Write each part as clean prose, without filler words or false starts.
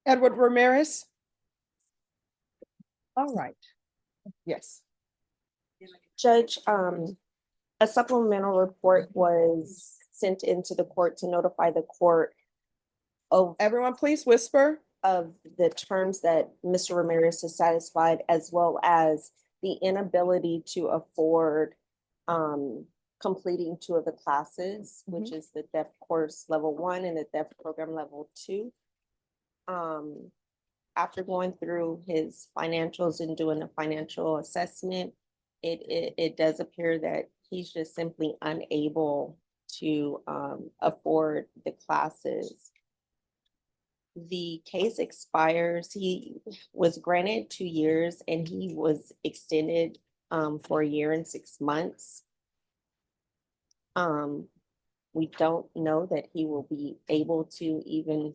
Edward Ramirez? All right. Yes. Judge, a supplemental report was sent into the court to notify the court Everyone, please whisper. of the terms that Mr. Ramirez has satisfied, as well as the inability to afford completing 2 of the classes, which is the theft course level 1 and the theft program level 2. After going through his financials and doing a financial assessment, it does appear that he's just simply unable to afford the classes. The case expires. He was granted 2 years and he was extended for 1 year and 6 months. We don't know that he will be able to even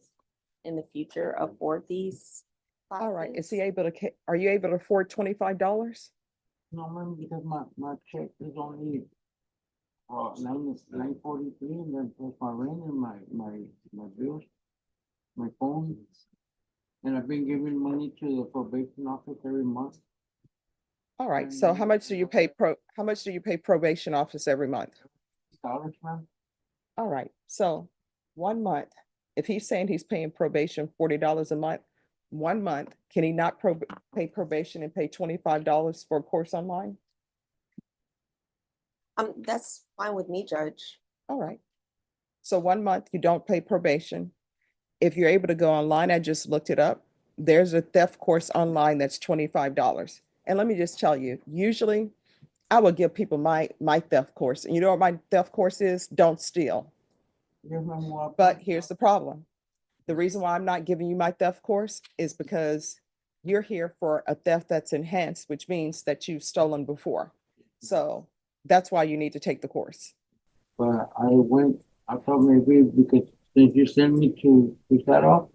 in the future afford these. All right. Is he able to, are you able to afford $25? No, ma'am, because my check is only nine 43, and then plus my rent and my bills, my phone. And I've been giving money to the probation office every month. All right. So how much do you pay probation office every month? Dollars, ma'am. All right. So 1 month, if he's saying he's paying probation $40 a month, 1 month, can he not pay probation and pay $25 for a course online? That's fine with me, Judge. All right. So 1 month, you don't pay probation. If you're able to go online, I just looked it up. There's a theft course online that's $25. And let me just tell you, usually I will give people my theft course. And you know what my theft course is? Don't steal. Yes, ma'am. Well, But here's the problem. The reason why I'm not giving you my theft course is because you're here for a theft that's enhanced, which means that you've stolen before. So that's why you need to take the course. But I thought maybe because since you sent me to set off,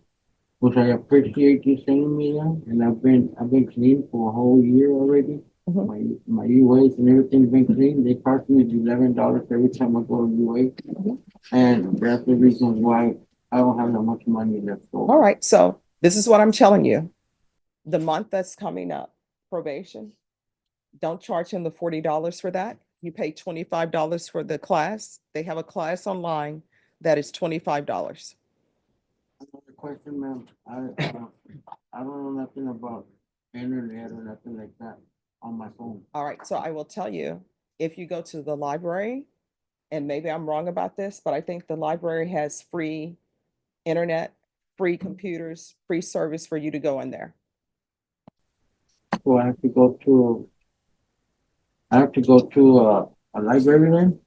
which I appreciate you sending me there, and I've been clean for a whole year already. My UAs and everything's been clean. They charge me $11 every time I go to UA. And that's the reason why I don't have that much money left over. All right. So this is what I'm telling you. The month that's coming up, probation, don't charge him the $40 for that. You pay $25 for the class. They have a class online that is $25. Another question, ma'am. I don't know nothing about internet or nothing like that on my phone. All right. So I will tell you, if you go to the library, and maybe I'm wrong about this, but I think the library has free internet, free computers, free service for you to go in there. So I have to go to a library then?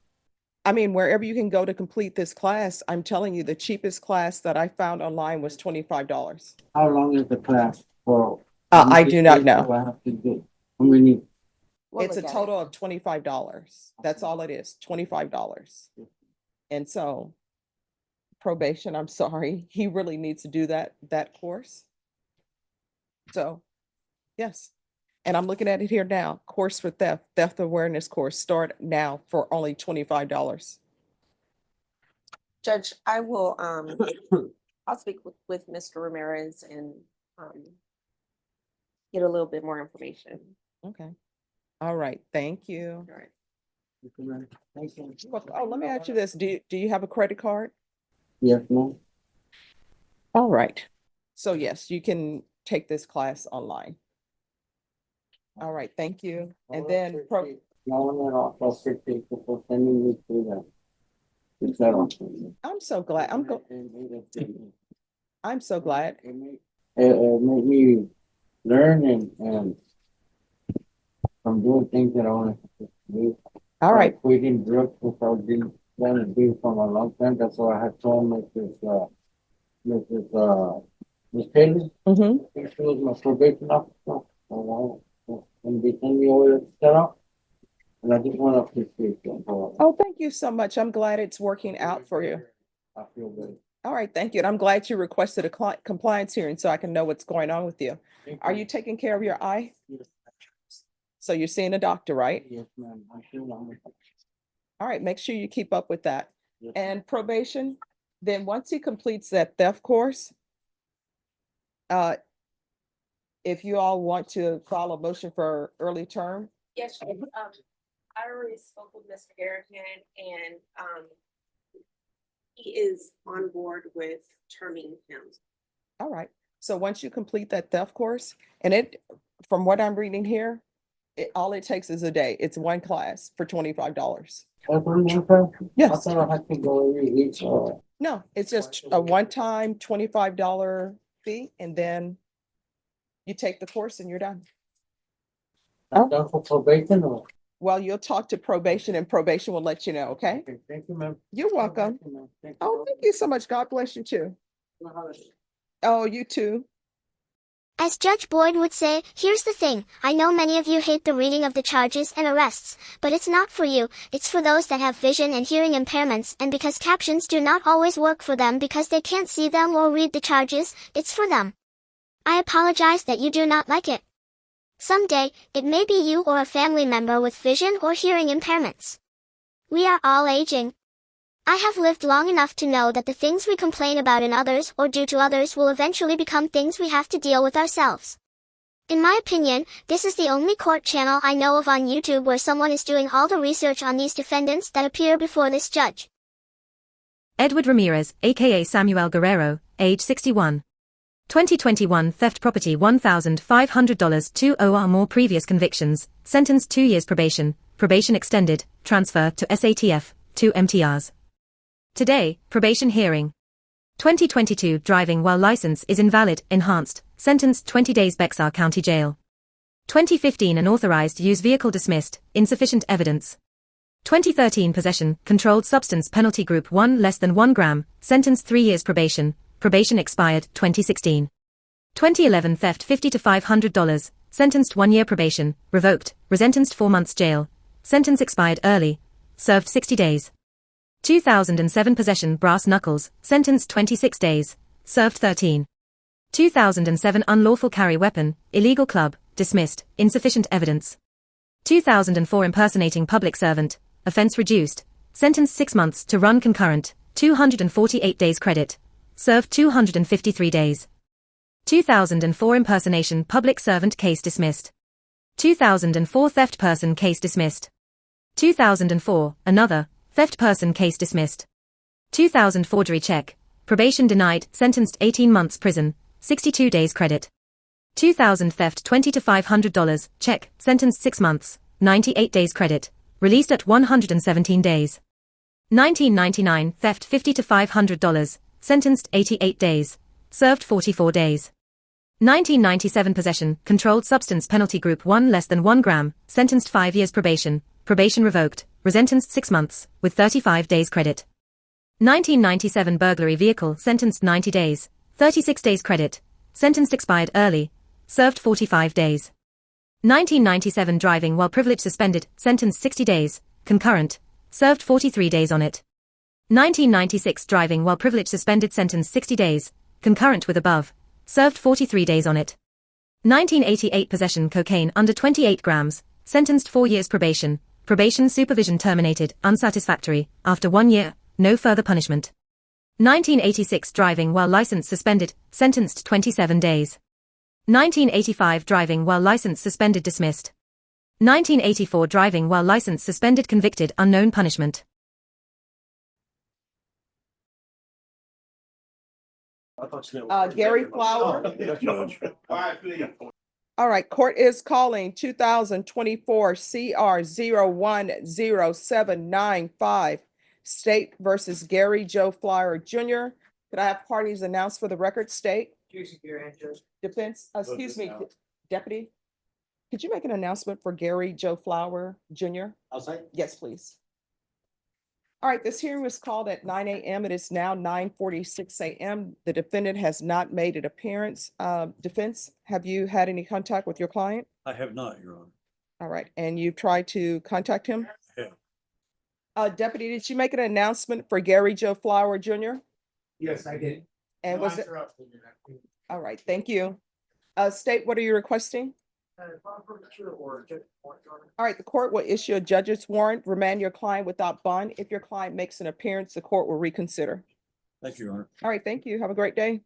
I mean, wherever you can go to complete this class, I'm telling you, the cheapest class that I found online was $25. How long is the class for? I do not know. Do I have to do? How many? It's a total of $25. That's all it is, $25. And so probation, I'm sorry, he really needs to do that course. So, yes. And I'm looking at it here now, course for theft awareness course, start now for only $25. Judge, I will, I'll speak with Mr. Ramirez and get a little bit more information. Okay. All right, thank you. All right. Thank you. Oh, let me ask you this. Do you have a credit card? Yes, ma'am. All right. So yes, you can take this class online. All right, thank you. And then Also appreciate you for sending me to the settle. I'm so glad. I'm so glad. It made me learn and from doing things that I want to do. All right. Quitting drugs, which I didn't want to do for a long time. That's why I had told Mrs. Taylor. She was my probation officer. And they sent me over to set up. And I just want to appreciate you. Oh, thank you so much. I'm glad it's working out for you. I feel good. All right, thank you. And I'm glad you requested a compliance hearing so I can know what's going on with you. Are you taking care of your eye? Yes. So you're seeing a doctor, right? Yes, ma'am. I feel All right, make sure you keep up with that. Yes. And probation, then once he completes that theft course, If you all want to file a motion for early term, Yes, I already spoke with Mr. Garrigan and, he is on board with terming him. all right. So once you complete that theft course, and it, from what I'm reading here, all it takes is a day. It's one class for $25. That's one more time? I Yes. thought I had to go every each, No, it's just a one-time $25 fee, and then you take the course and you're done. done for probation or? Well, you'll talk to probation and probation will let you know, okay? Okay, thank you, ma'am. You're welcome. Thank you, ma'am. Thank Oh, you. thank you so much. God bless you too. Oh, you too. As Judge Boyd would say, here's the thing, I know many of you hate the reading of the charges and arrests, but it's not for you, it's for those that have vision and hearing impairments, and because captions do not always work for them because they can't see them or read the charges, it's for them. I apologize that you do not like it. Someday, it may be you or a family member with vision or hearing impairments. We are all aging. I have lived long enough to know that the things we complain about in others or do to others will eventually become things we have to deal with ourselves. In my opinion, this is the only court channel I know of on YouTube where someone is doing all the research on these defendants that appear before this judge. Edward Ramirez, aka Samuel Guerrero, age 61. 2021 theft property $1,500 2 or more previous convictions, sentenced 2 years probation extended, transfer to SATF, 2 MTRs. Today, probation hearing. 2022 driving while license is invalid, enhanced, sentenced 20 days Bexar County Jail. 2015 unauthorized use vehicle dismissed, insufficient evidence. 2013 possession, controlled substance penalty group 1 less than 1 gram, sentenced 3 years probation expired 2016. 2011 theft $50 to $500, sentenced 1 year probation, revoked, resentenced 4 months jail, sentence expired early, served 60 days. 2007 possession brass knuckles, sentenced 26 days, served 13. 2007 unlawful carry weapon, illegal club, dismissed, insufficient evidence. 2004 impersonating public servant, offense reduced, sentenced 6 months to run concurrent, 248 days credit, served 253 days. 2004 impersonation public servant case dismissed. 2004 theft person case dismissed. 2004 another theft person case dismissed. 2000 forgery check, probation denied, sentenced 18 months prison, 62 days credit. 2000 theft $20 to $500, check, sentenced 6 months, 98 days credit, released at 117 days. 1999 theft $50 to $500, sentenced 88 days, served 44 days. 1997 possession, controlled substance penalty group 1 less than 1 gram, sentenced 5 years probation revoked, resentenced 6 months, with 35 days credit. 1997 burglary vehicle, sentenced 90 days, 36 days credit, sentenced expired early, served 45 days. 1997 driving while privilege suspended, sentenced 60 days, concurrent, served 43 days on it. 1996 driving while privilege suspended, sentenced 60 days, concurrent with above, served 43 days on it. 1988 possession cocaine under 28 grams, sentenced 4 years probation supervision terminated, unsatisfactory, after 1 year, no further punishment. 1986 driving while license suspended, sentenced 27 days. 1985 driving while license suspended dismissed. 1984 driving while license suspended convicted unknown punishment. Gary Flower. All right, court is calling 2024 CR 010795, State versus Gary Joe Flower Jr. Could I have parties announced for the record? State. Defense, excuse me, Deputy. Could you make an announcement for Gary Joe Flower Jr.? Outside? Yes, please. All right, this hearing was called at 9 a.m. It is now 9:46 a.m. The defendant has not made an appearance. Defense, have you had any contact with your client? I have not, Your Honor. All right, and you've tried to contact him? Yeah. Deputy, did you make an announcement for Gary Joe Flower Jr.? Yes, I did. And No was it? answer up to you. All right, thank you. State, what are you requesting? All right, the court will issue a judge's warrant, remand your client without bond. If your client makes an appearance, the court will reconsider. Thank you, Your Honor. All right, thank you. Have a great day.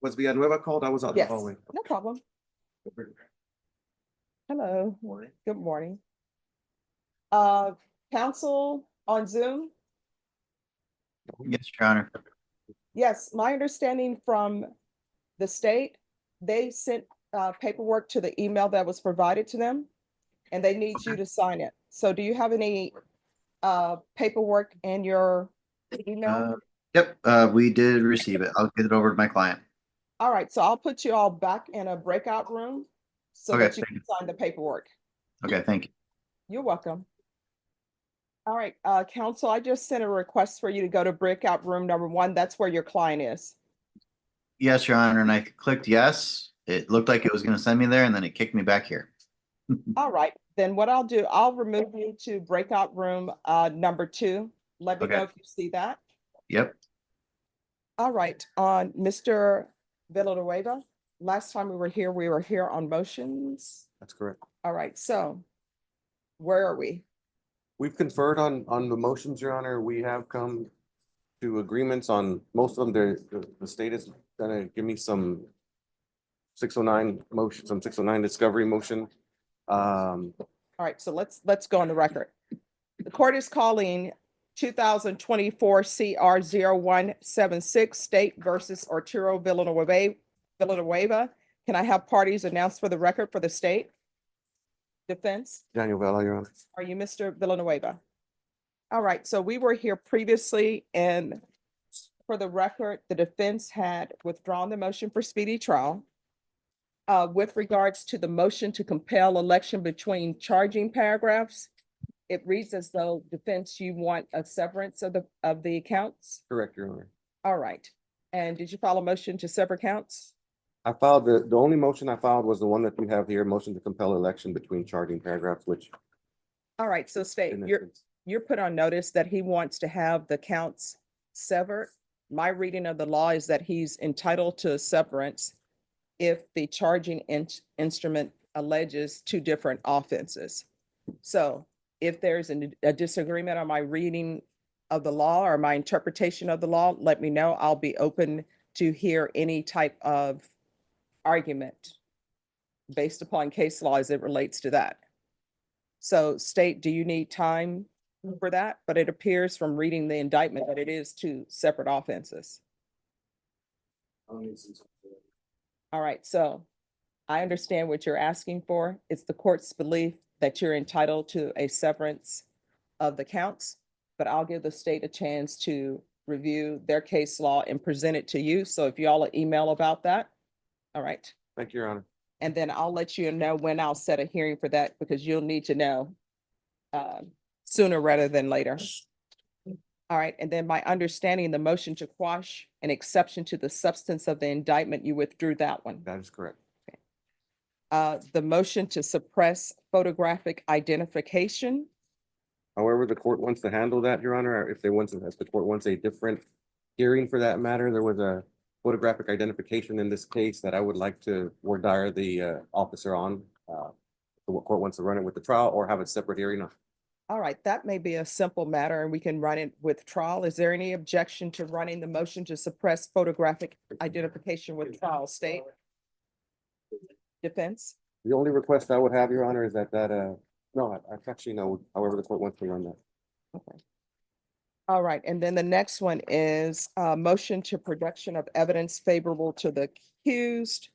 Was Villanueva called? I was out in the Yes, hallway. no problem. Hello, good morning. Council on Zoom? Yes, Your Honor. Yes, my understanding from the state, they sent paperwork to the email that was provided to them, and they need you to sign it. So do you have any paperwork in your email? Yep, we did receive it. I'll get it over to my client. All right, so I'll put you all back in a breakout room so Okay, that you can sign the paperwork. Okay, thank you. You're welcome. All right, council, I just sent a request for you to go to breakout room number 1. That's where your client is. Yes, Your Honor, and I clicked yes. It looked like it was gonna send me there and then it kicked me back here. All right, then what I'll do, I'll remove you to breakout room number 2. Let me Okay. know if you see that. Yep, All right, on Mr. Villanueva, last time we were here on motions. That's correct. All right, so where are we? We've conferred on the motions, Your Honor. We have come to agreements on most of them. The state is gonna give me some 609 motion, some 609 discovery motion. All right, so let's go on the record. The court is calling 2024 CR 0176 State versus Arturo Villanueva. Can I have parties announced for the record for the state? Defense, Daniel Vela, Your Honor. are you Mr. Villanueva? All right, so we were here previously, and for the record, the defense had withdrawn the motion for speedy trial. With regards to the motion to compel election between charging paragraphs, it reads as though defense, you want a severance of the accounts? Correct, Your Honor. All right. And did you file a motion to sever counts? I filed the only motion I filed was the one that you have here, motion to compel election between charging paragraphs, which. All right, so state, in you're essence, put on notice that he wants to have the counts severed. My reading of the law is that he's entitled to severance if the charging instrument alleges 2 different offenses. So if there's a disagreement on my reading of the law or my interpretation of the law, let me know. I'll be open to hear any type of argument based upon case law as it relates to that. So state, do you need time for that? But it appears from reading the indictment that it is 2 separate offenses. All right, so I understand what you're asking for. It's the court's belief that you're entitled to a severance of the counts, but I'll give the state a chance to review their case law and present it to you. So if y'all email about that, all right. Thank you, Your Honor. And then I'll let you know when I'll set a hearing for that, because you'll need to know sooner rather than later. All right, and then my understanding, the motion to quash an exception to the substance of the indictment, you withdrew that one. That is correct. The motion to suppress photographic identification. However, the court wants to handle that, Your Honor, if the court wants a different hearing for that matter, there was a photographic identification in this case that I would like to word dire the officer on. The court wants to run it with the trial or have a separate hearing. All right, that may be a simple matter and we can run it with trial. Is there any objection to running the motion to suppress photographic identification with trial, state? Defense? The only request I would have, Your Honor, is that no, I actually know, however the court wants to run that. Okay. All right, and then the next one is motion to production of evidence favorable to the accused.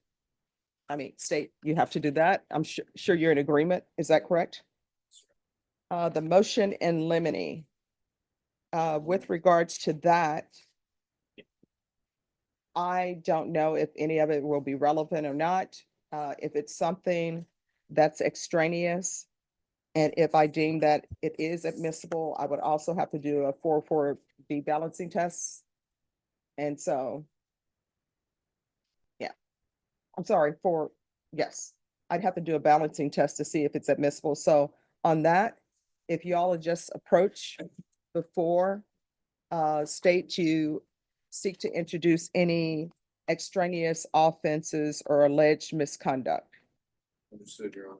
I mean, state, you have to do that. I'm sure you're in agreement. Is that correct? The motion in limine. With regards to that, I don't know if any of it will be relevant or not. If it's something that's extraneous, and if I deem that it is admissible, I would also have to do a 404B balancing test. And so, yeah, I'm sorry yes, I'd have to do a balancing test to see if it's admissible. So on that, if y'all would just approach before state you seek to introduce any extraneous offenses or alleged misconduct. Understood, Your Honor.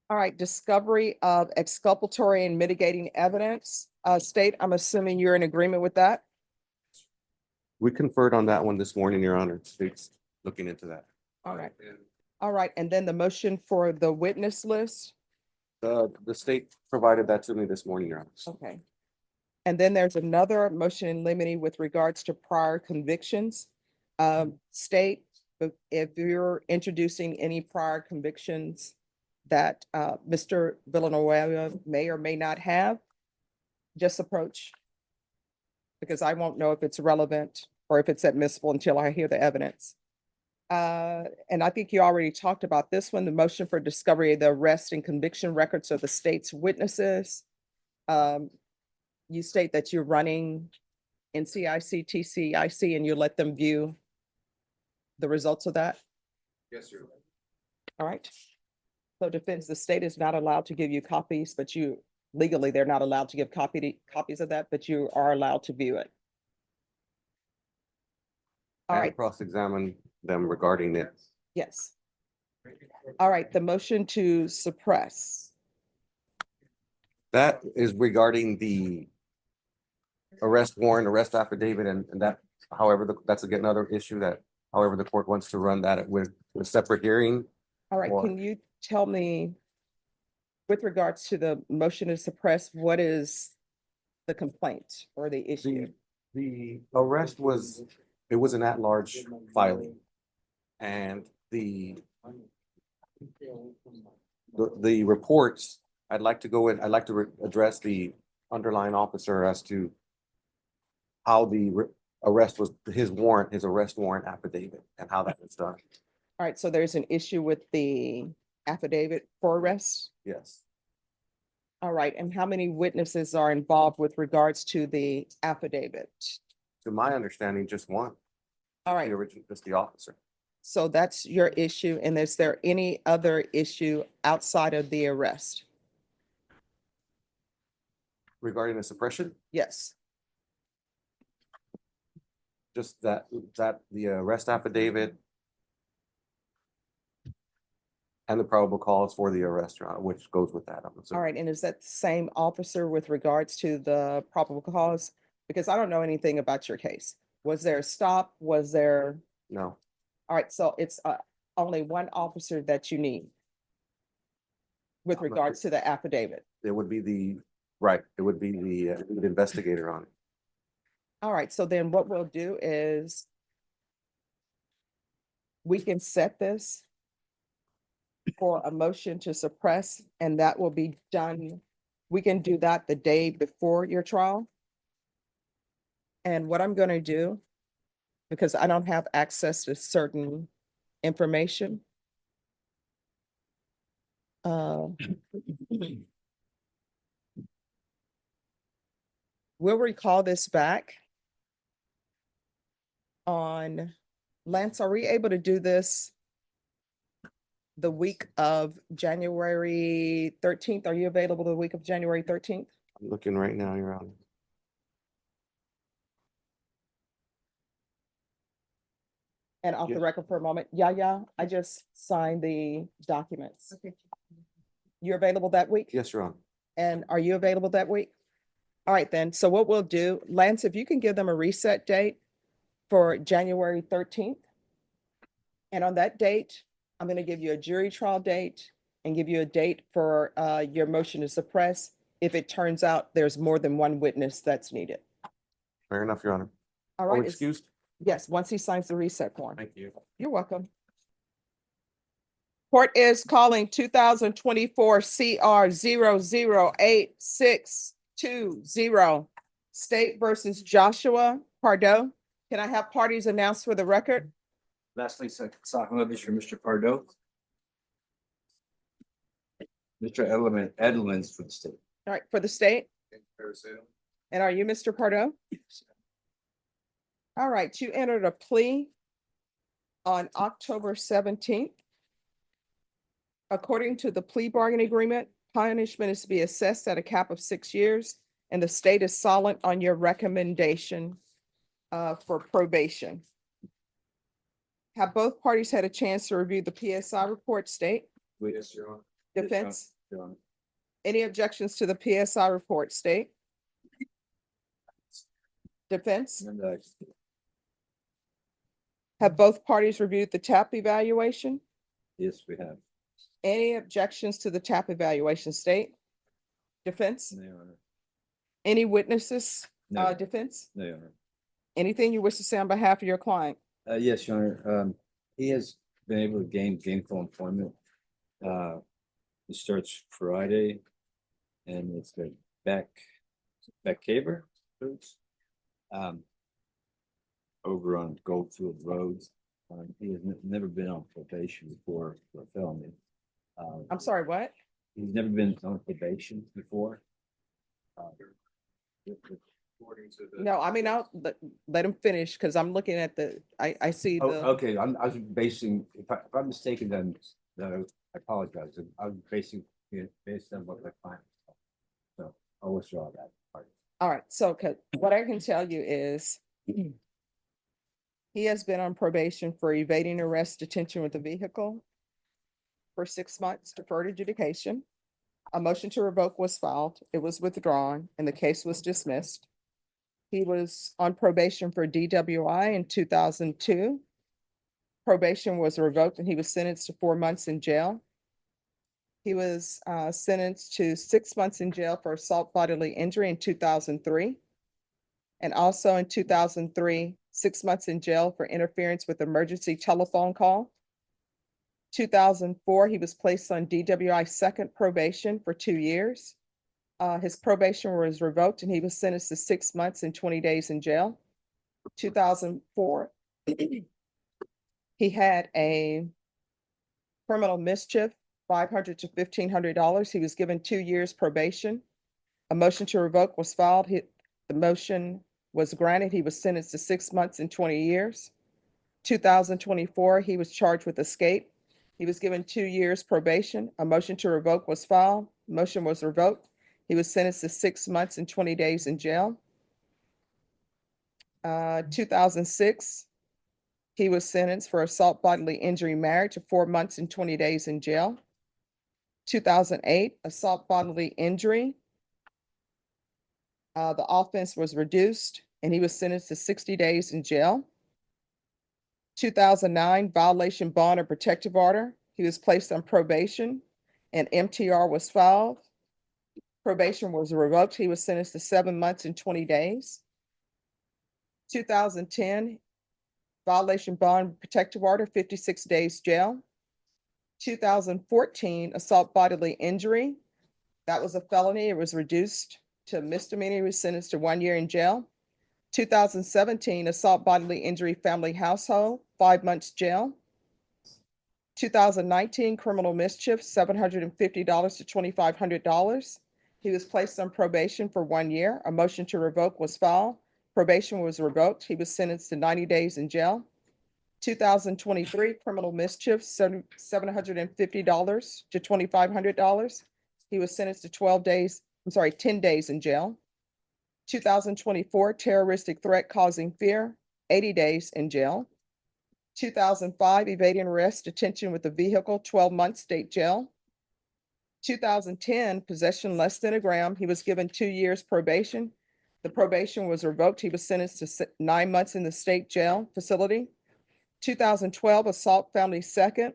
All right, discovery of exculpatory and mitigating evidence. State, I'm assuming you're in agreement with that? We conferred on that one this morning, Your Honor. State's looking into that. All right. All right, and then the motion for the witness list. The state provided that to me this morning, Your Honor. Okay. And then there's another motion in limine with regards to prior convictions. State, if you're introducing any prior convictions that Mr. Villanueva may or may not have, just approach. Because I won't know if it's relevant or if it's admissible until I hear the evidence. And I think you already talked about this one, the motion for discovery of the arrest and conviction records of the state's witnesses. You state that you're running NCIC, TCIC, and you let them view the results of that? Yes, sir. All right. So defense, the state is not allowed to give you copies, but you, legally, they're not allowed to give copies of that, but you are allowed to view it. All right, Cross-examine them regarding it. yes. All right, the motion to suppress. That is regarding the arrest warrant, arrest affidavit, and that, however, that's again another issue that, however, the court wants to run that with a separate hearing. All right, Or- can you tell me, with regards to the motion to suppress, what is the complaint or the issue? The arrest was, it was an at-large filing. And the reports, I'd like to go in, I'd like to address the underlying officer as to how the arrest was, his arrest warrant affidavit and how that was done. All right, so there's an issue with the affidavit for arrest? Yes. All right, and how many witnesses are involved with regards to the affidavit? To my understanding, just one, All right, the original, just the officer. so that's your issue, and is there any other issue outside of the arrest? Regarding the suppression, Yes, just that the arrest affidavit and the probable cause for the arrest, Your Honor, which goes with that. all right, and is that the same officer with regards to the probable cause? Because I don't know anything about your case. Was there a stop? Was there, No, all right, so it's only one officer that you need with I'm not regards to the affidavit? it would be the lead investigator on it. All right, so then what we'll do is we can set this for a motion to suppress, and that will be done. We can do that the day before your trial. And what I'm gonna do, because I don't have access to certain information. We'll recall this back on, Lance, are we able to do this the week of January 13th? Are you available the week of January 13th? I'm looking right now, Your Honor. And off the Yes. record for a moment, Yaya, I just signed the documents. You're available that week? Yes, Your Honor. And are you available that week? All right, then. So what we'll do, Lance, if you can give them a reset date for January 13th. And on that date, I'm going to give you a jury trial date and give you a date for your motion to suppress if it turns out there's more than one witness that's needed. Fair enough, Your Honor. All Oh, right. excused? Yes, once he signs the reset form. Thank you. You're welcome. Court is calling 2024 CR 0086620 State versus Joshua Pardo. Can I have parties announced for the record? Leslie Sakhanovich for Mr. Pardo. Mr. Edelman's for the state. All right, for the state. And are you Mr. Pardo? All right, you entered a plea on October 17th. According to the plea bargaining agreement, punishment is to be assessed at a cap of 6 years, and the state is silent on your recommendation for probation. Have both parties had a chance to review the PSI report, state? Yes, Your Honor. Defense? Your Honor. Any objections to the PSI report, state? Defense? And, Have both parties reviewed the TAP evaluation? Yes, we have. Any objections to the TAP evaluation, state? Defense? No, Your Honor. Any witnesses, No, defense? no, Your Honor. Anything you wish to say on behalf of your client? Yes, Your Honor. He has been able to gain gainful employment. It starts Friday and it's the back caver. Over on Goldfield Road. He has never been on probation before for a felony. I'm sorry, what? He's never been on probation before. No, I mean, I'll let him finish because I'm looking at I see Oh, the, okay, I was basing, if I'm mistaken, then, I apologize. I was basing it based on what my client. So I'll withdraw that part. all right, so what I can tell you is he has been on probation for evading arrest, detention with a vehicle for 6 months, deferred adjudication. A motion to revoke was filed. It was withdrawn and the case was dismissed. He was on probation for DWI in 2002. Probation was revoked and he was sentenced to 4 months in jail. He was sentenced to 6 months in jail for assault bodily injury in 2003. And also in 2003, 6 months in jail for interference with emergency telephone call. 2004, he was placed on DWI second probation for 2 years. His probation was revoked and he was sentenced to 6 months and 20 days in jail. 2004, he had a criminal mischief, $500 to $1,500. He was given 2 years probation. A motion to revoke was filed. The motion was granted. He was sentenced to 6 months and 20 years. 2024, he was charged with escape. He was given 2 years probation. A motion to revoke was filed. Motion was revoked. He was sentenced to 6 months and 20 days in jail. 2006, he was sentenced for assault bodily injury married to 4 months and 20 days in jail. 2008, assault bodily injury. The offense was reduced and he was sentenced to 60 days in jail. 2009, violation bond or protective order. He was placed on probation and MTR was filed. Probation was revoked. He was sentenced to 7 months and 20 days. 2010, violation bond protective order, 56 days jail. 2014, assault bodily injury. That was a felony. It was reduced to misdemeanor. He was sentenced to 1 year in jail. 2017, assault bodily injury family household, 5 months jail. 2019, criminal mischief, $750 to $2,500. He was placed on probation for 1 year. A motion to revoke was filed. Probation was revoked. He was sentenced to 90 days in jail. 2023, criminal mischief, $750 to $2,500. He was sentenced to 10 days in jail. 2024, terroristic threat causing fear, 80 days in jail. 2005, evading arrest, detention with a vehicle, 12 months state jail. 2010, possession less than a gram. He was given 2 years probation. The probation was revoked. He was sentenced to 9 months in the state jail facility. 2012, assault family second.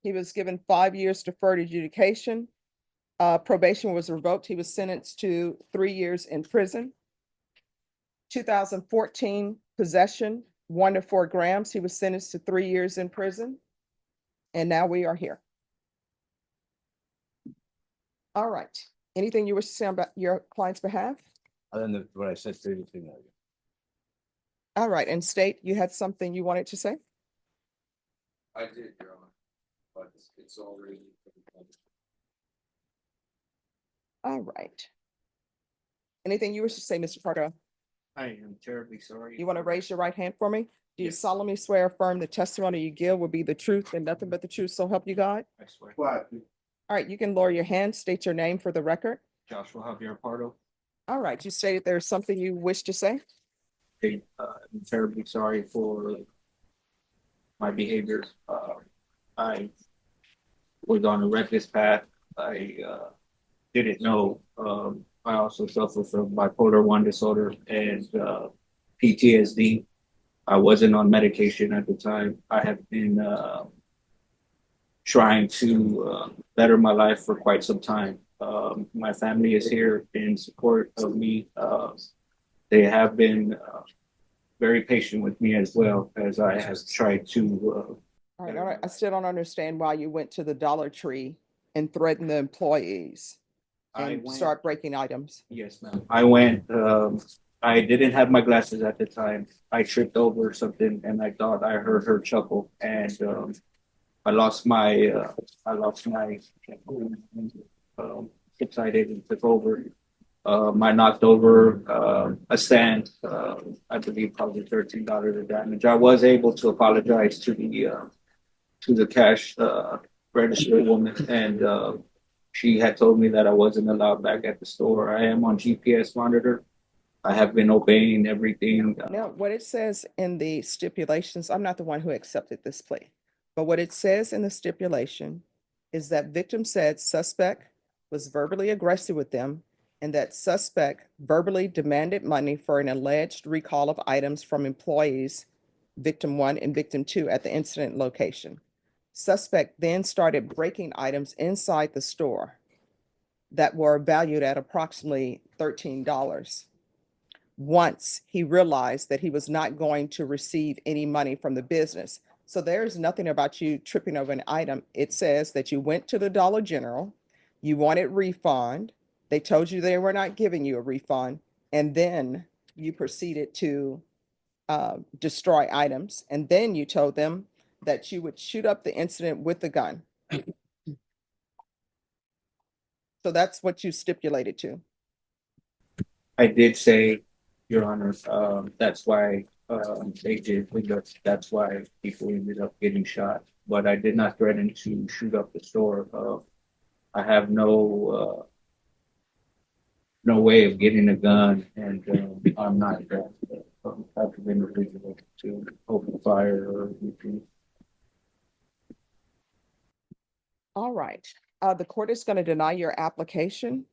He was given 5 years deferred adjudication. Probation was revoked. He was sentenced to 3 years in prison. 2014, possession, 1 to 4 grams. He was sentenced to 3 years in prison. And now we are here. All right. Anything you wish to say about your client's behalf? Other than what I said previously, no. All right. And state, you had something you wanted to say? I did, Your Honor, but it's already. All right. Anything you wish to say, Mr. Pardo? I am terribly sorry. You want to raise your right hand for me? Do you Yes. solemnly swear affirm the testimony you give will be the truth and nothing but the truth, so help you God? I swear. All right, you can lower your hand, state your name for the record. Joshua Javier Pardo. All right, you stated there's something you wish to say? I'm terribly sorry for my behavior. I was on a reckless path. I didn't know. I also suffer from bipolar 1 disorder and PTSD. I wasn't on medication at the time. I have been trying to better my life for quite some time. My family is here in support of me. They have been very patient with me as well as I have tried to. All right, I still don't understand why you went to the Dollar Tree and threatened the employees and start breaking items. Yes, ma'am. I went, I didn't have my glasses at the time. I tripped over something and I thought I heard her chuckle and I lost my subsided and took over. I knocked over a stand, I believe probably $13 of damage. I was able to apologize to the cash register woman, and she had told me that I wasn't allowed back at the store. I am on GPS monitor. I have been obeying everything. Now, what it says in the stipulations, I'm not the one who accepted this plea, but what it says in the stipulation is that victim said suspect was verbally aggressive with them and that suspect verbally demanded money for an alleged recall of items from employees, victim 1 and victim 2 at the incident location. Suspect then started breaking items inside the store that were valued at approximately $13. Once he realized that he was not going to receive any money from the business. So there's nothing about you tripping over an item. It says that you went to the Dollar General, you wanted refund. They told you they were not giving you a refund. And then you proceeded to destroy items. And then you told them that you would shoot up the incident with the gun. So that's what you stipulated to. I did say, Your Honor, that's why they did. That's why people ended up getting shot. But I did not threaten to shoot up the store. I have no way of getting a gun, and I'm not that type of individual to open fire or anything. All right. The court is going to deny your application.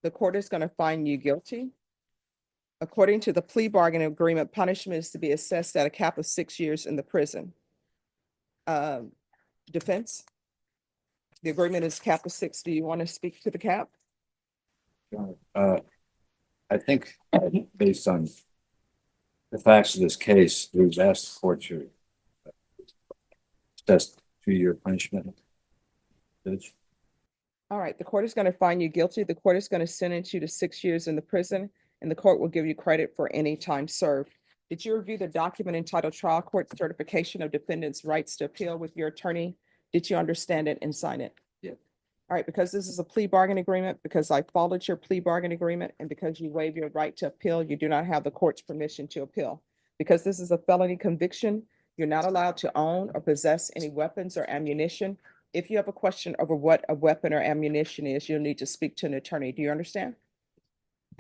The court is going to find you guilty. According to the plea bargaining agreement, punishment is to be assessed at a cap of 6 years in the prison. Defense? The agreement is cap of 6. Do you want to speak to the cap? I think based on the facts of this case, we've asked the court to assess 2-year punishment. Judge. All right, the court is going to find you guilty. The court is going to sentence you to 6 years in the prison, and the court will give you credit for any time served. Did you review the document entitled Trial Court Certification of Defendants' Rights to Appeal with your attorney? Did you understand it and sign it? Yeah. All right, because this is a plea bargain agreement, because I followed your plea bargain agreement, and because you waive your right to appeal, you do not have the court's permission to appeal. Because this is a felony conviction, you're not allowed to own or possess any weapons or ammunition. If you have a question over what a weapon or ammunition is, you'll need to speak to an attorney. Do you understand?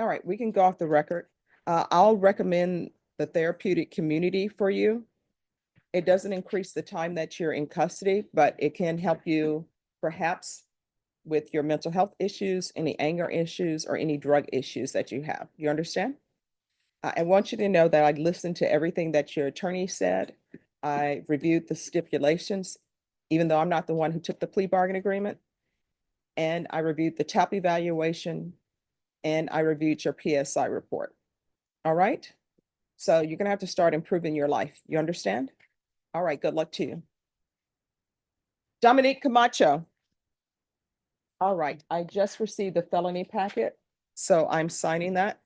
All right, we can go off the record. I'll recommend the therapeutic community for you. It doesn't increase the time that you're in custody, but it can help you perhaps with your mental health issues, any anger issues, or any drug issues that you have. You understand? I want you to know that I listened to everything that your attorney said. I reviewed the stipulations, even though I'm not the one who took the plea bargain agreement. And I reviewed the TAP evaluation, and I reviewed your PSI report. All right? So you're going to have to start improving your life. You understand? All right, good luck to you. Dominic Camacho. All right, I just received the felony packet, so I'm signing that.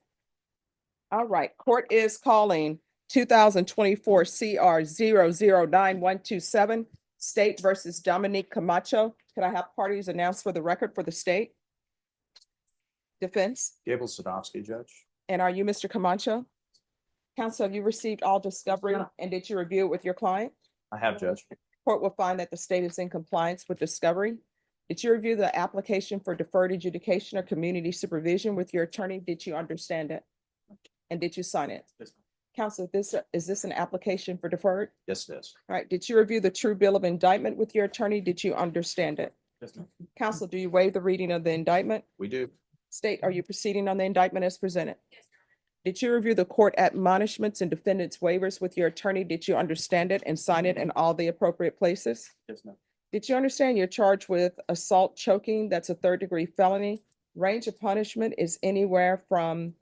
All right, court is calling 2024 CR 009127, State versus Dominic Camacho. Could I have parties announced for the record for the state? Defense? Gable Sadowski, Judge. And are you Mr. Camacho? Counsel, have you received all discovery and did you review it with your client? I have, Judge. Court will find that the state is in compliance with discovery. Did you review the application for deferred adjudication or community supervision with your attorney? Did you understand it? And did you sign it? Yes, Counsel, is this an application for deferred? yes, it is. All right, did you review the true bill of indictment with your attorney? Did you understand it? Yes, ma'am. Counsel, do you waive the reading of the indictment? We do. State, are you proceeding on the indictment as presented? Yes. Did you review the court admonishments and defendant's waivers with your attorney? Did you understand it and sign it in all the appropriate places? Yes, ma'am. Did you understand you're charged with assault choking? That's a third-degree felony. Range of punishment is anywhere from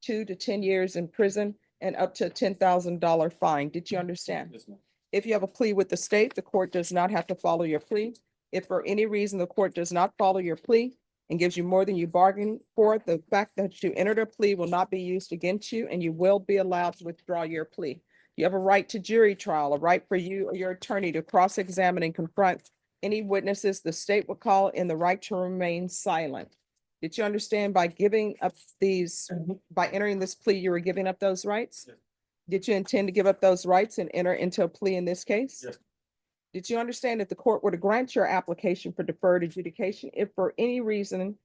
2 to 10 years in prison and up to a $10,000 fine. Did you understand? Yes, ma'am. If you have a plea with the state, the court does not have to follow your plea. If for any reason the court does not follow your plea and gives you more than you bargained for, the fact that you entered a plea will not be used against you, and you will be allowed to withdraw your plea. You have a right to jury trial, a right for you or your attorney to cross-examine and confront any witnesses the state will call, and the right to remain silent. Did you understand by giving up these, by entering this plea, you were giving up those rights? Yes. Did you intend to give up those rights and enter into a plea in this case? Yes. Did you understand if the court were to grant your application for deferred adjudication, if for any reason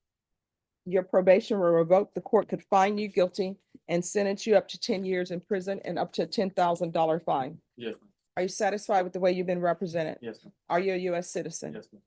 your probation were revoked, the court could find you guilty and sentence you up to 10 years in prison and up to a $10,000 fine? Yes, ma'am. Are you satisfied with the way you've been represented? Yes, ma'am. Are you a U.S. citizen? Yes, ma'am.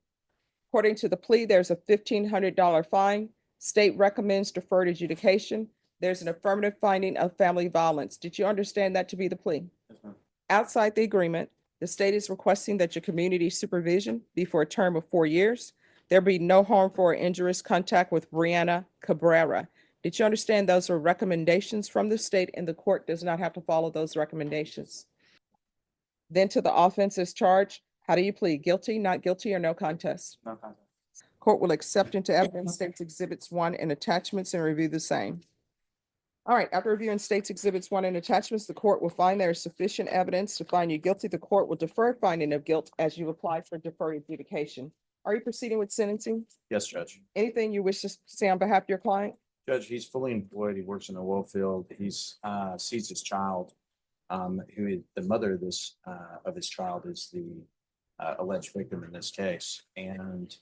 According to the plea, there's a $1,500 fine. State recommends deferred adjudication. There's an affirmative finding of family violence. Did you understand that to be the plea? Yes, ma'am. Outside the agreement, the state is requesting that your community supervision be for a term of 4 years. There be no harmful or injurious contact with Brianna Cabrera. Did you understand those are recommendations from the state, and the court does not have to follow those recommendations? Then to the offenses charged, how do you plead? Guilty, not guilty, or no contest? No contest. Court will accept into evidence States Exhibits 1 and attachments and review the same. All right, after reviewing States Exhibits 1 and attachments, the court will find there is sufficient evidence to find you guilty. The court will defer finding of guilt as you apply for deferred adjudication. Are you proceeding with sentencing? Yes, Judge. Anything you wish to say on behalf of your client? Judge, he's fully employed. He works in the oil field. He's sees his child. The mother of his child is the alleged victim in this case, and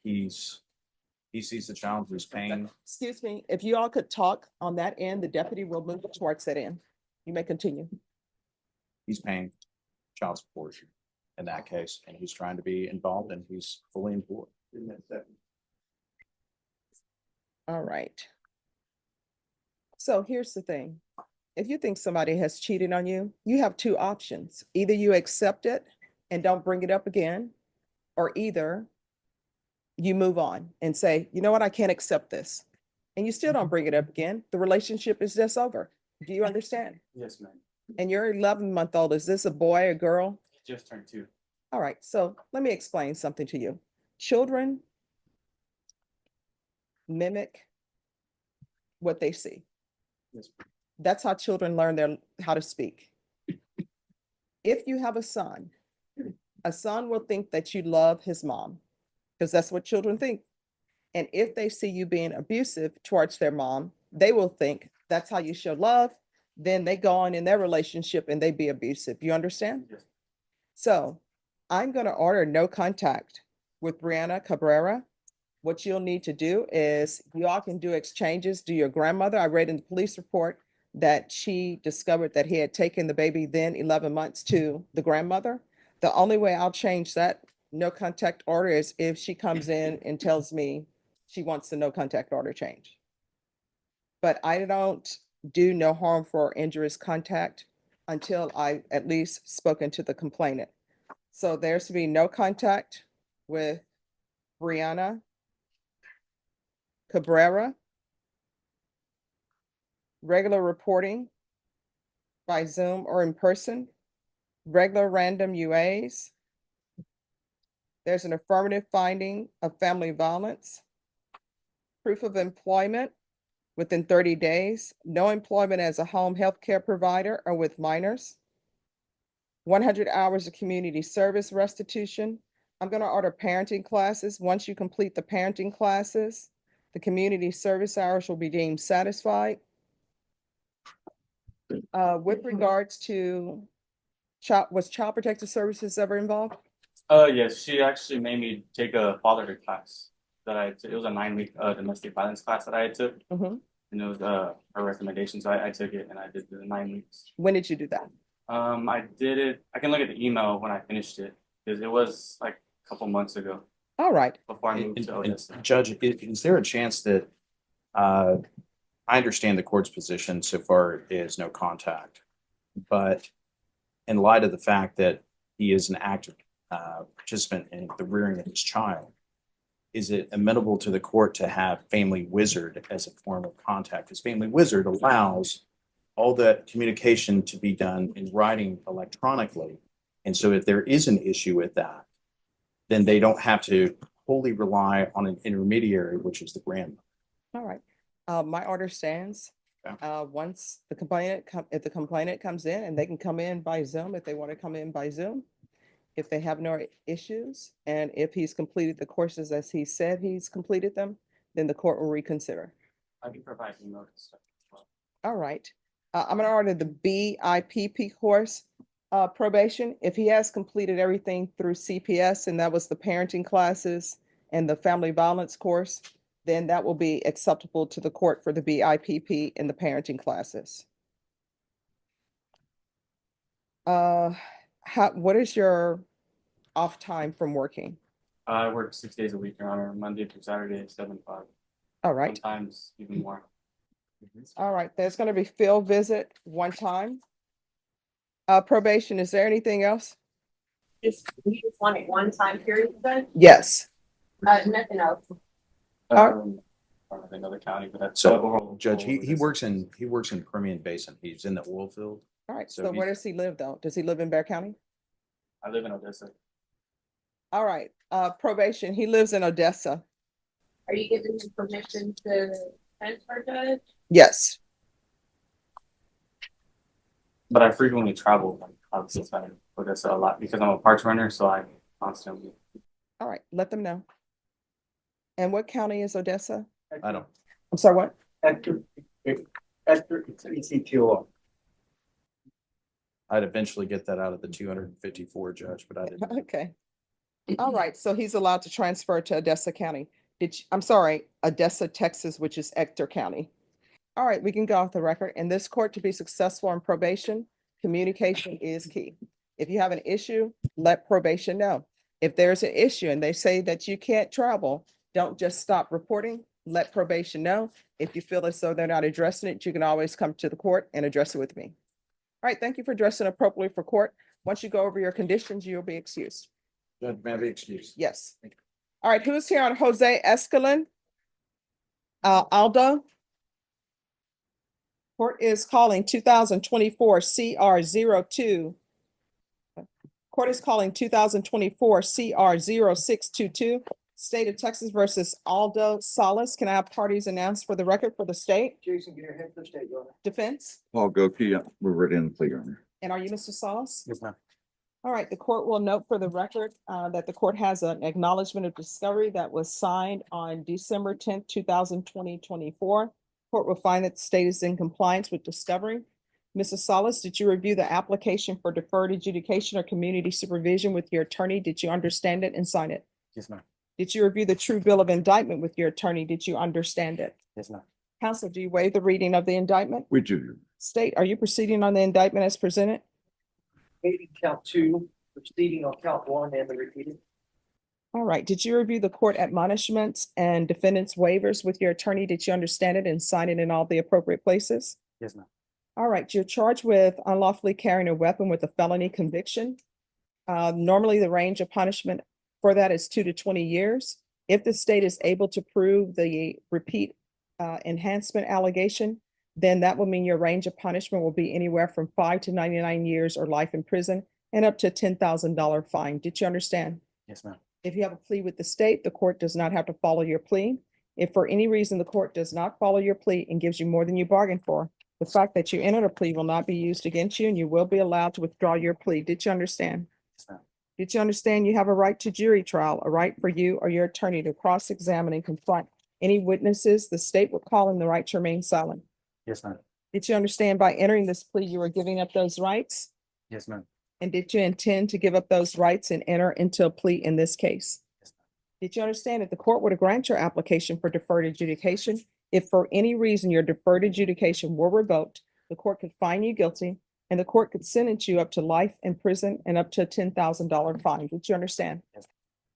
he sees the child who's paying. Excuse me, if you all could talk on that end, the deputy will move towards that end. You may continue. He's paying child support in that case, and he's trying to be involved, and he's fully employed. All right. So here's the thing. If you think somebody has cheated on you, you have two options. Either you accept it and don't bring it up again, or either you move on and say, you know what, I can't accept this. And you still don't bring it up again. The relationship is just over. Do you understand? Yes, ma'am. And your 11-month-old, is this a boy or girl? He just turned 2. All right, so let me explain something to you. Children mimic what they see. Yes. That's how children learn how to speak. If you have a son will think that you love his mom, because that's what children think. And if they see you being abusive towards their mom, they will think that's how you show love. Then they go on in their relationship and they be abusive. You understand? Yes. So I'm going to order no contact with Brianna Cabrera. What you'll need to do is you all can do exchanges. Do your grandmother. I read in the police report that she discovered that he had taken the baby then 11 months to the grandmother. The only way I'll change that no contact order is if she comes in and tells me she wants the no contact order changed. But I don't do no harmful or injurious contact until I at least spoken to the complainant. So there's to be no contact with Brianna Cabrera. Regular reporting by Zoom or in person. Regular random UAs. There's an affirmative finding of family violence. Proof of employment within 30 days. No employment as a home health care provider or with minors. 100 hours of community service restitution. I'm going to order parenting classes. Once you complete the parenting classes, the community service hours will be deemed satisfied. With regards to was Child Protective Services ever involved? Yes, she actually made me take a fatherhood class that I took. It was a 9-week domestic violence class that I took. And it was her recommendation. So I took it and I did the 9 weeks. When did you do that? I did it. I can look at the email when I finished it because it was like a couple months ago. All right. Before I moved to Odessa. Judge, is there a chance that I understand the court's position so far is no contact. But in light of the fact that he is an active participant in the rearing of his child, is it amenable to the court to have Family Wizard as a form of contact? Because Family Wizard allows all that communication to be done in writing electronically. And so if there is an issue with that, then they don't have to wholly rely on an intermediary, which is the grandmother. All right. My order stands. Okay. Once the complainant if the complainant comes in, and they can come in by Zoom if they want to come in by Zoom, if they have no issues, and if he's completed the courses as he said he's completed them, then the court will reconsider. I can provide you notice. All right. I'm gonna order the BIPP course, probation. If he has completed everything through CPS, and that was the parenting classes and the family violence course, then that will be acceptable to the court for the BIPP and the parenting classes. What is your off time from working? I work 6 days a week, Your Honor, Monday through Saturday, 7 to 5. All right. Sometimes even more. All right, there's gonna be field visit one time. Probation, is there anything else? You just want it one time period then? Yes. Nothing else. Another county, but that's. So Judge, he works in Permian Basin. He's in the oil field. All right, So so where he's- does he live though? Does he live in Bear County? I live in Odessa. All right, probation, he lives in Odessa. Are you giving him permission to transfer, Judge? Yes. But I frequently travel, like, obviously outside of Odessa a lot because I'm a parks runner, so I constantly. All right, let them know. And what county is Odessa? I don't. I'm sorry, what? After it's ECTO. I'd eventually get that out of the 254 judge, but I didn't. Okay. All right, so he's allowed to transfer to Odessa County. I'm sorry, Odessa, Texas, which is Ector County. All right, we can go off the record. In this court, to be successful in probation, communication is key. If you have an issue, let probation know. If there's an issue and they say that you can't travel, don't just stop reporting, let probation know. If you feel as though they're not addressing it, you can always come to the court and address it with me. All right, thank you for dressing appropriately for court. Once you go over your conditions, you'll be excused. Judge, may I be excused? Yes. All right, who's here on Jose Escalon? Aldo? Court is calling 2024 CR 02. Court is calling 2024 CR 0622. State of Texas versus Aldo Solis. Can I have parties announced for the record for the state? Jason, get your head to the state, Your Honor. Defense? I'll go key. We're ready in the plea, Your Honor. And are you Mr. Solis? Yes, ma'am. All right, the court will note for the record that the court has an acknowledgement of discovery that was signed on December 10th, 2024. Court will find that the state is in compliance with discovery. Mrs. Solis, did you review the application for deferred adjudication or community supervision with your attorney? Did you understand it and sign it? Yes, ma'am. Did you review the true bill of indictment with your attorney? Did you understand it? Yes, ma'am. Counsel, do you waive the reading of the indictment? We do. State, are you proceeding on the indictment as presented? Maybe count 2, proceeding on count 1 and the repeated. All right, did you review the court admonishments and defendants waivers with your attorney? Did you understand it and sign it in all the appropriate places? Yes, ma'am. All right, you're charged with unlawfully carrying a weapon with a felony conviction. Normally, the range of punishment for that is 2 to 20 years. If the state is able to prove the repeat enhancement allegation, then that will mean your range of punishment will be anywhere from 5 to 99 years or life in prison and up to a $10,000 fine. Did you understand? Yes, ma'am. If you have a plea with the state, the court does not have to follow your plea. If for any reason the court does not follow your plea and gives you more than you bargained for, the fact that you entered a plea will not be used against you and you will be allowed to withdraw your plea. Did you understand? Yes, ma'am. Did you understand you have a right to jury trial, a right for you or your attorney to cross-examine and confront any witnesses? The state will call in the right to remain silent. Yes, ma'am. Did you understand by entering this plea, you were giving up those rights? Yes, ma'am. And did you intend to give up those rights and enter into a plea in this case? Yes, ma'am. Did you understand that the court would grant your application for deferred adjudication? If for any reason your deferred adjudication were revoked, the court could find you guilty and the court could sentence you up to life in prison and up to a $10,000 fine. Did you understand? Yes.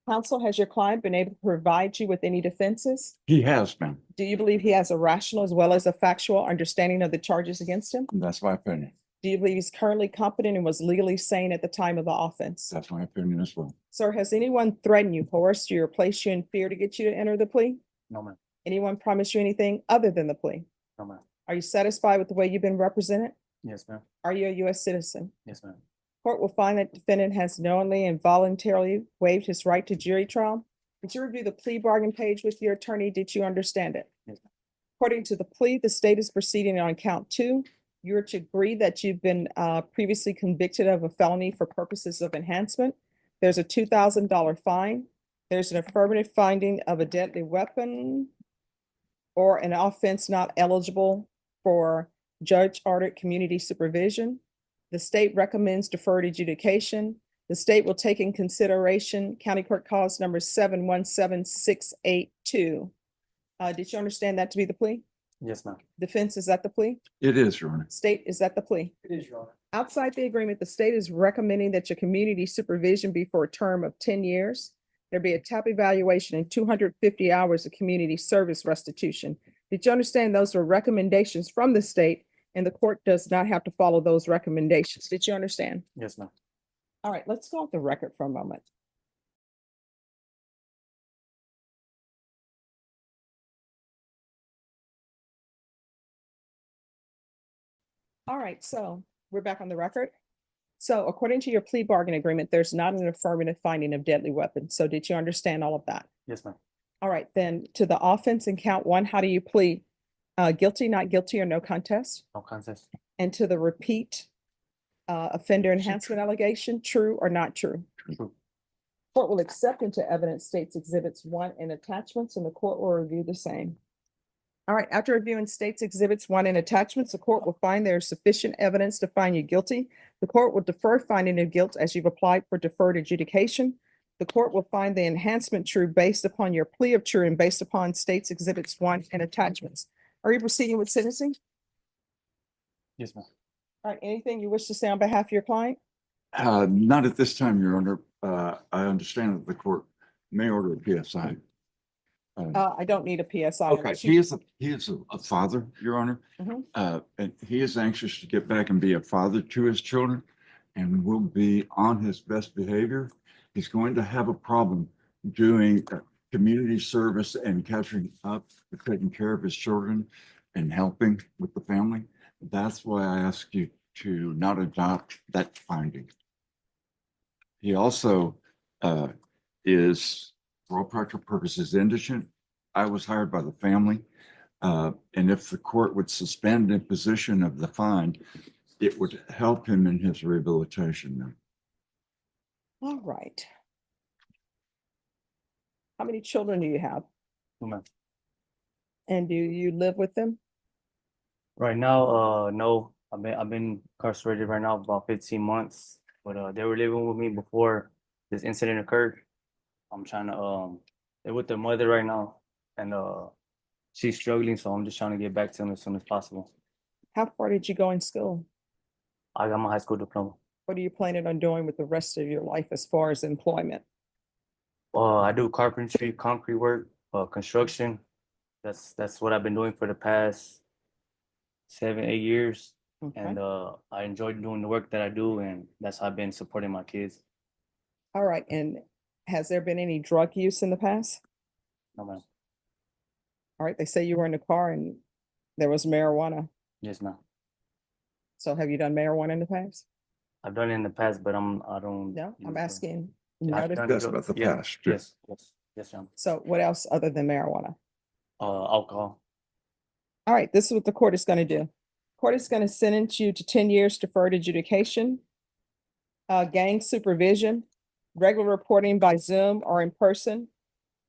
Counsel, has your client been able to provide you with any defenses? He has been. Do you believe he has a rational as well as a factual understanding of the charges against him? That's my opinion. Do you believe he's currently competent and was legally sane at the time of the offense? That's my opinion as well. Sir, has anyone threatened you, coerced you, or placed you in fear to get you to enter the plea? No, ma'am. Anyone promised you anything other than the plea? No, ma'am. Are you satisfied with the way you've been represented? Yes, ma'am. Are you a U.S. citizen? Yes, ma'am. Court will find that defendant has knowingly and voluntarily waived his right to jury trial. Did you review the plea bargain page with your attorney? Did you understand it? Yes, ma'am. According to the plea, the state is proceeding on count 2. You're to agree that you've been previously convicted of a felony for purposes of enhancement. There's a $2,000 fine. There's an affirmative finding of a deadly weapon or an offense not eligible for judge-ordered community supervision. The state recommends deferred adjudication. The state will take in consideration County Court Cause number 717682. Did you understand that to be the plea? Yes, ma'am. Defense, is that the plea? It is, Your Honor. State, is that the plea? It is, Your Honor. Outside the agreement, the state is recommending that your community supervision be for a term of 10 years. There be a TAP evaluation and 250 hours of community service restitution. Did you understand those are recommendations from the state and the court does not have to follow those recommendations? Did you understand? Yes, ma'am. All right, let's go off the record for a moment. All right, so we're back on the record. So according to your plea bargain agreement, there's not an affirmative finding of deadly weapon. So did you understand all of that? Yes, ma'am. All right, then to the offense in count 1, how do you plead? Guilty, not guilty, or no contest? No contest. And to the repeat offender enhancement allegation, true or not true? True. Court will accept into evidence states exhibits 1 and attachments, and the court will review the same. All right, after reviewing states exhibits 1 and attachments, the court will find there is sufficient evidence to find you guilty. The court will defer finding of guilt as you've applied for deferred adjudication. The court will find the enhancement true based upon your plea of true and based upon states exhibits 1 and attachments. Are you proceeding with sentencing? Yes, ma'am. All right, anything you wish to say on behalf of your client? Not at this time, Your Honor. I understand that the court may order a PSI. I don't need a PSI. Okay, unless he you- is a father, Your Honor. Mhm. And he is anxious to get back and be a father to his children and will be on his best behavior. He's going to have a problem doing community service and catching up, taking care of his children and helping with the family. That's why I ask you to not adopt that finding. He also is, for all practical purposes, indigent. I was hired by the family. And if the court would suspend imposition of the fine, it would help him in his rehabilitation. All right. How many children do you have? No, ma'am. And do you live with them? Right now, no. I've been incarcerated right now about 15 months, but they were living with me before this incident occurred. I'm trying to they're with their mother right now, and she's struggling, so I'm just trying to get back to them as soon as possible. How far did you go in school? I got my high school diploma. What are you planning on doing with the rest of your life as far as employment? I do carpentry, concrete work, construction. That's what I've been doing for the past 7, 8 years. Okay. And I enjoy doing the work that I do, and that's how I've been supporting my kids. All right, and has there been any drug use in the past? No, ma'am. All right, they say you were in the car and there was marijuana. Yes, ma'am. So have you done marijuana in the past? I've done it in the past, but I don't. No, I'm use it. asking. I've no, done That's it- about the yeah, past. Yes, yes, ma'am. So what else other than marijuana? Alcohol. All right, this is what the court is going to do. Court is going to sentence you to 10 years deferred adjudication, gang supervision, regular reporting by Zoom or in person,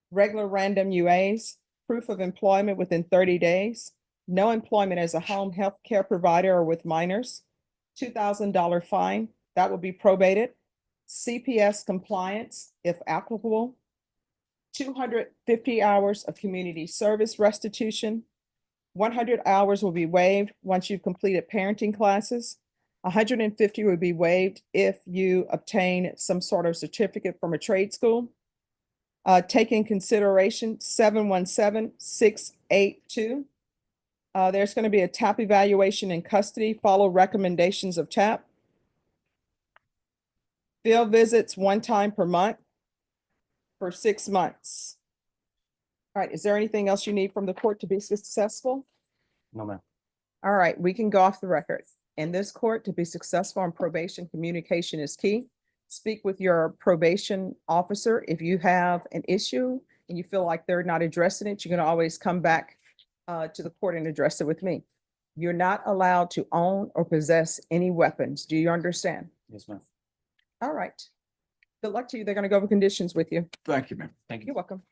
regular random UAs, proof of employment within 30 days, no employment as a home health care provider or with minors, $2,000 fine, that will be probated, CPS compliance if applicable, 250 hours of community service restitution, 100 hours will be waived once you've completed parenting classes. 150 will be waived if you obtain some sort of certificate from a trade school. Take in consideration 717-682. There's going to be a TAP evaluation in custody. Follow recommendations of TAP. Field visits 1 time per month for 6 months. All right, is there anything else you need from the court to be successful? No, ma'am. All right, we can go off the record. In this court, to be successful on probation, communication is key. Speak with your probation officer. If you have an issue and you feel like they're not addressing it, you're going to always come back to the court and address it with me. You're not allowed to own or possess any weapons. Do you understand? Yes, ma'am. All right. Good luck to you. They're going to go over conditions with you. Thank you, ma'am. Thank you. You're welcome.